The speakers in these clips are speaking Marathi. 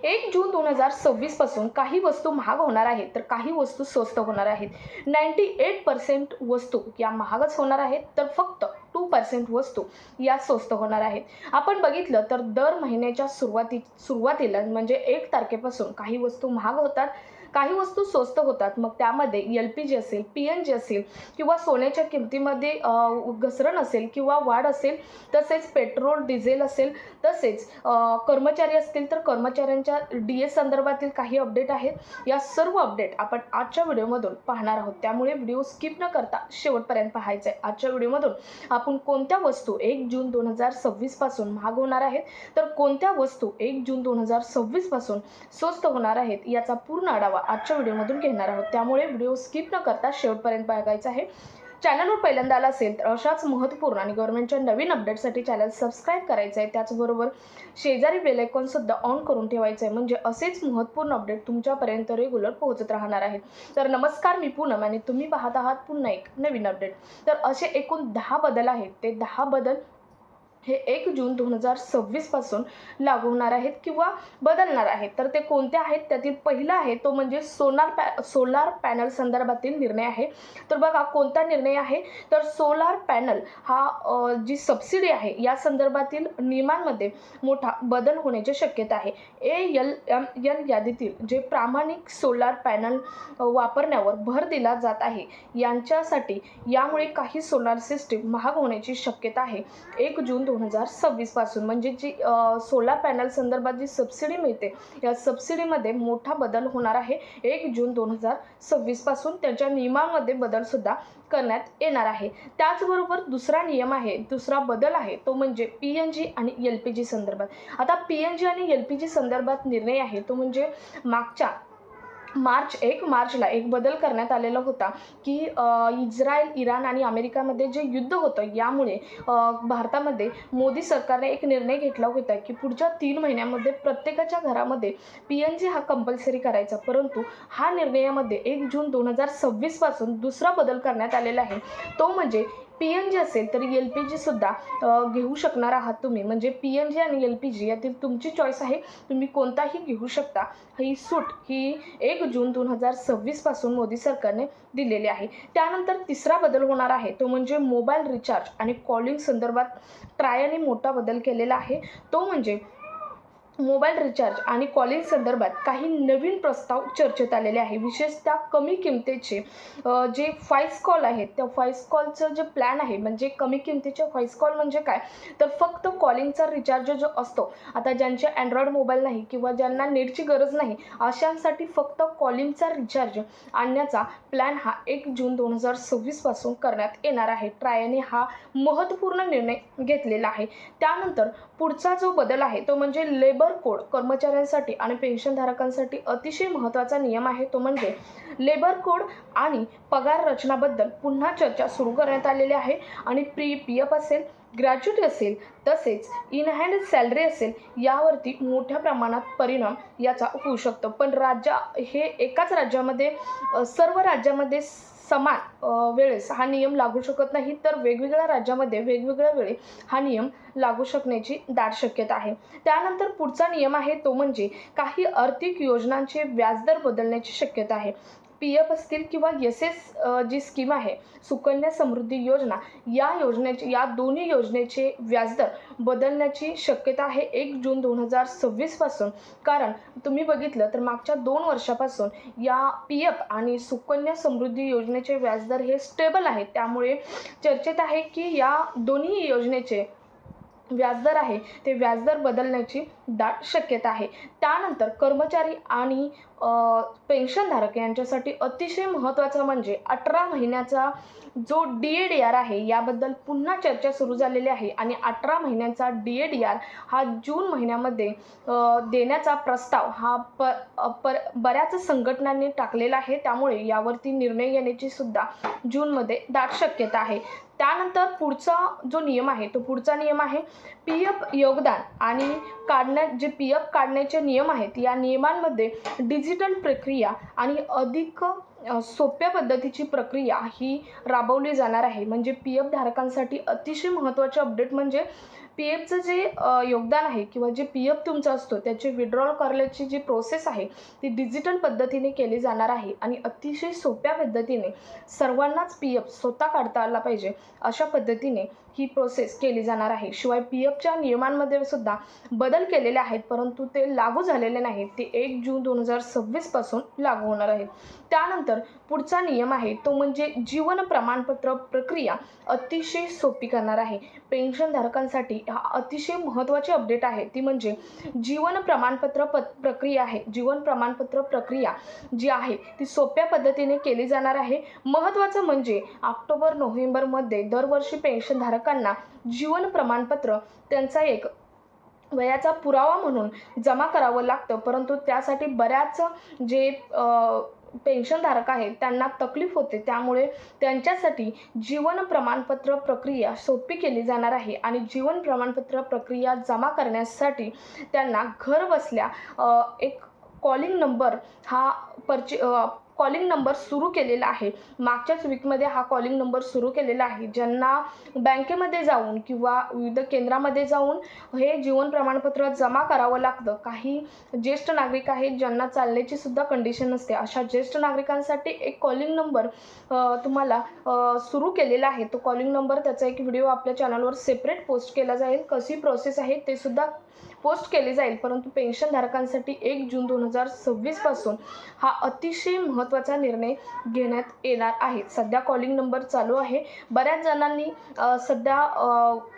1 जून 2026 पासून काही वस्तू महाग होणार आहेत तर काही वस्तू स्वस्त होणार आहेत. 98% वस्तू या महागच होणार आहेत तर फक्त 2% वस्तू या स्वस्त होणार आहेत. आपण बघितलं तर दर महिन्याच्या सुरुवातीला म्हणजे 1 तारखेपासून काही वस्तू महाग होतात, काही वस्तू स्वस्त होतात. मग त्यामध्ये LPG असेल, PNG असेल किंवा सोन्याच्या किमतीमध्ये घसरण असेल किंवा वाढ असेल, तसेच पेट्रोल डिझेल असेल, तसेच कर्मचारी असतील तर कर्मचाऱ्यांच्या DA संदर्भातील काही अपडेट आहेत. या सर्व अपडेट आपण आजच्या व्हिडिओमधून पाहणार आहोत, त्यामुळे व्हिडिओ स्किप न करता शेवटपर्यंत पाहायचा आहे. आजच्या व्हिडिओमधून आपण कोणत्या वस्तू 1 जून 2026 पासून महाग होणार आहेत तर कोणत्या वस्तू 1 जून 2026 पासून स्वस्त होणार आहेत याचा पूर्ण आढावा आजच्या व्हिडिओमधून घेणार आहोत, त्यामुळे व्हिडिओ स्किप न करता शेवटपर्यंत बघायचा आहे. चॅनलवर पहिल्यांदा आला असेल तर अशाच महत्त्वपूर्ण आणि गव्हर्नमेंटच्या नवीन अपडेटसाठी चॅनल सबस्क्राईब करायचं आहे. त्याचबरोबर शेजारी बेल आयकॉन सुद्धा ऑन करून ठेवायचं आहे, म्हणजे असेच महत्त्वपूर्ण अपडेट तुमच्यापर्यंत रेग्युलर पोहोचत राहणार आहेत. तर नमस्कार, मी पूनम आणि तुम्ही पाहत आहात पुन्हा एक नवीन अपडेट. तर असे एकूण 10 बदल आहेत, ते 10 बदल हे 1 जून 2026 पासून लागू होणार आहेत किंवा बदलणार आहेत. तर ते कोणते आहेत त्यातील पहिला आहे तो म्हणजे सोलार पॅनल संदर्भातील निर्णय आहे. तर बघा कोणता निर्णय आहे तर सोलार पॅनल हा जी सबसिडी आहे या संदर्भातील नियमांमध्ये मोठा बदल होण्याची शक्यता आहे. ALML यादीतील जे प्रामाणिक सोलार पॅनल वापरण्यावर भर दिला जात आहे यांच्यासाठी यामुळे काही सोलार सिस्टीम महाग होण्याची शक्यता आहे. 1 जून 2026 पासून म्हणजे जी सोलार पॅनल संदर्भात जी सबसिडी मिळते या सबसिडीमध्ये मोठा बदल होणार आहे. 1 जून 2026 पासून त्यांच्या नियमांमध्ये बदल सुद्धा करण्यात येणार आहे. त्याचबरोबर दुसरा नियम आहे, दुसरा बदल आहे तो म्हणजे PNG आणि LPG संदर्भात. आता PNG आणि LPG संदर्भात निर्णय आहे तो म्हणजे मागच्या एक मार्चला एक बदल करण्यात आलेला होता की इस्रायल, इराण आणि अमेरिकामध्ये जे युद्ध होतं यामुळे भारतामध्ये मोदी सरकारने एक निर्णय घेतला होता की पुढच्या 3 महिन्यामध्ये प्रत्येकाच्या घरामध्ये PNG हा कंपल्सरी करायचा. परंतु हा निर्णयामध्ये 1 जून 2026 पासून दुसरा बदल करण्यात आलेला आहे, तो म्हणजे PNG असेल तर LPG सुद्धा घेऊ शकणार आहात तुम्ही. म्हणजे PNG आणि LPG यातील तुमची चॉईस आहे, तुम्ही कोणताही घेऊ शकता. ही सूट ही 1 जून 2026 पासून मोदी सरकारने दिलेली आहे. त्यानंतर तिसरा बदल होणार आहे तो म्हणजे मोबाईल रिचार्ज आणि कॉलिंग संदर्भात ट्रायने मोठा बदल केलेला आहे. तो म्हणजे मोबाईल रिचार्ज आणि कॉलिंग संदर्भात काही नवीन प्रस्ताव चर्चेत आलेले आहे. विशेषतः कमी किमतीचे जे व्हॉइस कॉल आहेत त्या व्हॉइस कॉलचं जे प्लॅन आहे, म्हणजे कमी किमतीचे व्हॉइस कॉल म्हणजे काय तर फक्त कॉलिंगचा रिचार्ज जो असतो, आता ज्यांचे अँड्रॉइड मोबाईल नाही किंवा ज्यांना नेटची गरज नाही अशांसाठी फक्त कॉलिंगचा रिचार्ज आणण्याचा प्लॅन हा 1 जून 2026 पासून करण्यात येणार आहे. ट्रायने हा महत्त्वपूर्ण निर्णय घेतलेला आहे. त्यानंतर पुढचा जो बदल आहे तो म्हणजे लेबर कोड कर्मचाऱ्यांसाठी आणि पेन्शनधारकांसाठी अतिशय महत्त्वाचा नियम आहे. तो म्हणजे लेबर कोड आणि पगार रचनाबद्दल पुन्हा चर्चा सुरू करण्यात आलेली आहे आणि PF असेल, ग्रॅज्युटी असेल, तसेच इन हँड सॅलरी असेल यावरती मोठ्या प्रमाणात परिणाम याचा होऊ शकतो. पण हे एकाच राज्यामध्ये सर्व राज्यामध्ये समान वेळेस हा नियम लागू शकत नाही, तर वेगवेगळ्या राज्यामध्ये वेगवेगळ्या वेळी हा नियम लागू शकण्याची दाट शक्यता आहे. त्यानंतर पुढचा नियम आहे तो म्हणजे काही आर्थिक योजनांचे व्याजदर बदलण्याची शक्यता आहे. PF असतील किंवा SS जी स्कीम आहे सुकन्या समृद्धी योजना या दोन्ही योजनेचे व्याजदर बदलण्याची शक्यता आहे 1 जून 2026 पासून. कारण तुम्ही बघितलं तर मागच्या 2 वर्षापासून या PF आणि सुकन्या समृद्धी योजनेचे व्याजदर हे स्टेबल आहेत. त्यामुळे चर्चेत आहे की या दोन्ही योजनेचे व्याजदर आहे ते व्याजदर बदलण्याची दाट शक्यता आहे. त्यानंतर कर्मचारी आणि पेन्शनधारक यांच्यासाठी अतिशय महत्त्वाचं म्हणजे 18 महिन्याचा जो DADR आहे याबद्दल पुन्हा चर्चा सुरू झालेली आहे आणि 18 महिन्यांचा DADR हा जून महिन्यामध्ये देण्याचा प्रस्ताव हा बऱ्याच संघटनांनी टाकलेला आहे. त्यामुळे यावरती निर्णय घेण्याची सुद्धा जूनमध्ये दाट शक्यता आहे. त्यानंतर पुढचा जो नियम आहे तो पुढचा नियम आहे PF योगदान आणि जे PF काढण्याचे नियम आहेत या नियमांमध्ये डिजिटल प्रक्रिया आणि अधिक सोप्या पद्धतीची प्रक्रिया ही राबवली जाणार आहे. म्हणजे PF धारकांसाठी अतिशय महत्त्वाचे अपडेट म्हणजे पी एफचं जे योगदान आहे किंवा जे पी एफ तुमचा असतो त्याचे विड्रॉल करण्याची जी प्रोसेस आहे ती डिजिटल पद्धतीने केली जाणार आहे आणि अतिशय सोप्या पद्धतीने सर्वांनाच पी एफ स्वतः काढता आला पाहिजे अशा पद्धतीने ही प्रोसेस केली जाणार आहे. शिवाय पी एफच्या नियमांमध्ये सुद्धा बदल केलेले आहेत, परंतु ते लागू झालेले नाहीत. ते 1 जून 2026 पासून लागू होणार आहेत. त्यानंतर पुढचा नियम आहे तो म्हणजे जीवन प्रमाणपत्र प्रक्रिया अतिशय सोपी करणार आहे. पेन्शनधारकांसाठी हा अतिशय महत्त्वाची अपडेट आहे, ती म्हणजे जीवन प्रमाणपत्र प्रक्रिया आहे. जीवन प्रमाणपत्र प्रक्रिया जी आहे ती सोप्या पद्धतीने केली जाणार आहे. महत्त्वाचं म्हणजे ऑक्टोबर-नोव्हेंबरमध्ये दरवर्षी पेन्शनधारकांना जीवन प्रमाणपत्र त्यांचा एक वयाचा पुरावा म्हणून जमा करावं लागतं, परंतु त्यासाठी बऱ्याच जे पेन्शनधारक आहेत त्यांना तकलीफ होते. त्यामुळे त्यांच्यासाठी जीवन प्रमाणपत्र प्रक्रिया सोपी केली जाणार आहे आणि जीवन प्रमाणपत्र प्रक्रिया जमा करण्यासाठी त्यांना घर बसल्या एक कॉलिंग नंबर हा कॉलिंग नंबर सुरू केलेला आहे. मागच्याच वीकमध्ये हा कॉलिंग नंबर सुरू केलेला आहे. ज्यांना बँकेमध्ये जाऊन किंवा विविध केंद्रामध्ये जाऊन हे जीवन प्रमाणपत्र जमा करावं लागतं. काही ज्येष्ठ नागरिक आहेत ज्यांना चालण्याची सुद्धा कंडिशन नसते. अशा ज्येष्ठ नागरिकांसाठी एक कॉलिंग नंबर तुम्हाला सुरू केलेला आहे. तो कॉलिंग नंबर त्याचा एक व्हिडिओ आपल्या चॅनलवर सेपरेट पोस्ट केला जाईल. कशी प्रोसेस आहे ते सुद्धा पोस्ट केली जाईल. परंतु पेन्शनधारकांसाठी 1 जून 2026 पासून हा अतिशय महत्त्वाचा निर्णय घेण्यात येणार आहे. सध्या कॉलिंग नंबर चालू आहे. बऱ्याच जणांनी सध्या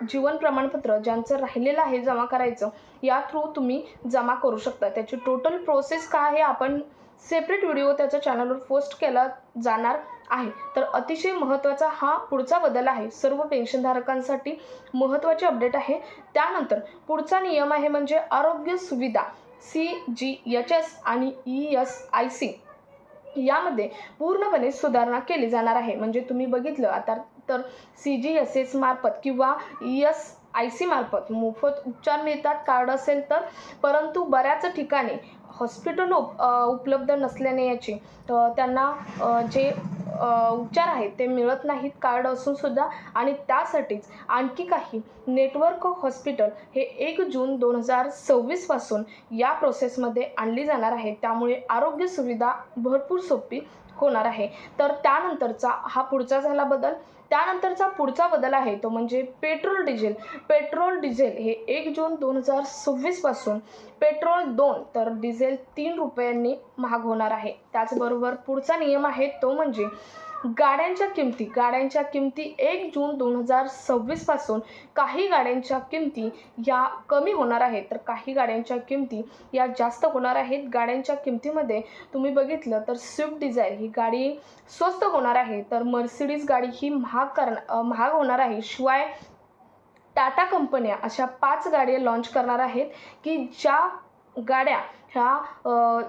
जीवन प्रमाणपत्र ज्यांचं राहिलेलं आहे जमा करायचं या थ्रू तुम्ही जमा करू शकता. त्याची टोटल प्रोसेस काय आहे आपण सेपरेट व्हिडिओ त्याच्या चॅनलवर पोस्ट केला जाणार आहे. तर अतिशय महत्त्वाचा हा पुढचा बदल आहे. सर्व पेन्शनधारकांसाठी महत्त्वाचे अपडेट आहे. त्यानंतर पुढचा नियम आहे म्हणजे आरोग्य सुविधा CGHS आणि ESIC यामध्ये पूर्णपणे सुधारणा केली जाणार आहे. म्हणजे तुम्ही बघितलं आता तर CGHS मार्फत किंवा ESIC मार्फत मोफत उपचार मिळतात कार्ड असेल तर, परंतु बऱ्याच ठिकाणी हॉस्पिटल उपलब्ध नसल्याने याची त्यांना जे उपचार आहेत ते मिळत नाहीत कार्ड असून सुद्धा. आणि त्यासाठीच आणखी काही नेटवर्क हॉस्पिटल हे 1 जून 2026 पासून या प्रोसेसमध्ये आणली जाणार आहे. त्यामुळे आरोग्य सुविधा भरपूर सोपी होणार आहे. तर त्यानंतरचा हा पुढचा झाला बदल. त्यानंतरचा पुढचा बदल आहे तो म्हणजे पेट्रोल डिझेल हे 1 जून 2026 पासून पेट्रोल 2 तर डिझेल 3 रुपयांनी महाग होणार आहे. त्याचबरोबर पुढचा नियम आहे तो म्हणजे गाड्यांच्या किमती 1 जून 2026 पासून काही गाड्यांच्या किमती या कमी होणार आहेत तर काही गाड्यांच्या किमती या जास्त होणार आहेत. गाड्यांच्या किमतीमध्ये तुम्ही बघितलं तर स्विफ्ट डिझायर ही गाडी स्वस्त होणार आहे, तर मर्सिडीज गाडी ही महाग होणार आहे. शिवाय टाटा कंपन्या अशा 5 गाड्या लॉन्च करणार आहेत की ज्या गाड्या ह्या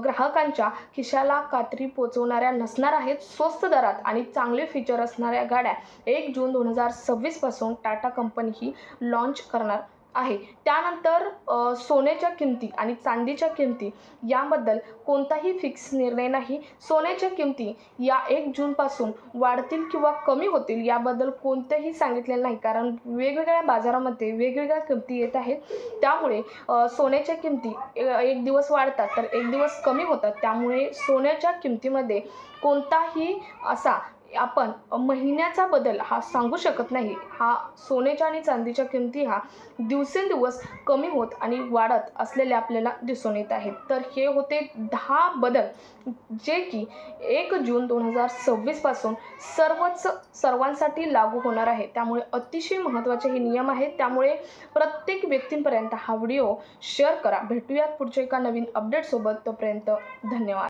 ग्राहकांच्या खिशाला कात्री पोचवणाऱ्या नसणार आहेत. स्वस्त दरात आणि चांगले फीचर असणाऱ्या गाड्या 1 जून 2026 पासून टाटा कंपनी ही लॉन्च करणार आहे. त्यानंतर सोन्याच्या किमती आणि चांदीच्या किमती याबद्दल कोणताही फिक्स निर्णय नाही. सोन्याच्या किमती या 1 जूनपासून वाढतील किंवा कमी होतील याबद्दल कोणतेही सांगितलेलं नाही, कारण वेगवेगळ्या बाजारामध्ये वेगवेगळ्या किमती येत आहेत. त्यामुळे सोन्याच्या किमती एक दिवस वाढतात तर एक दिवस कमी होतात. त्यामुळे सोन्याच्या किमतीमध्ये कोणताही असा आपण महिन्याचा बदल हा सांगू शकत नाही. हा सोन्याच्या आणि चांदीच्या किमती हा दिवसेंदिवस कमी होत आणि वाढत असलेले आपल्याला दिसून येत आहेत. तर हे होते 10 बदल जे की 1 जून 2026 पासून सर्वांसाठी लागू होणार आहे. त्यामुळे अतिशय महत्त्वाचे हे नियम आहेत. त्यामुळे प्रत्येक व्यक्तींपर्यंत हा व्हिडिओ शेअर करा. भेटूयात पुढच्या एका नवीन अपडेटसोबत. तोपर्यंत धन्यवाद.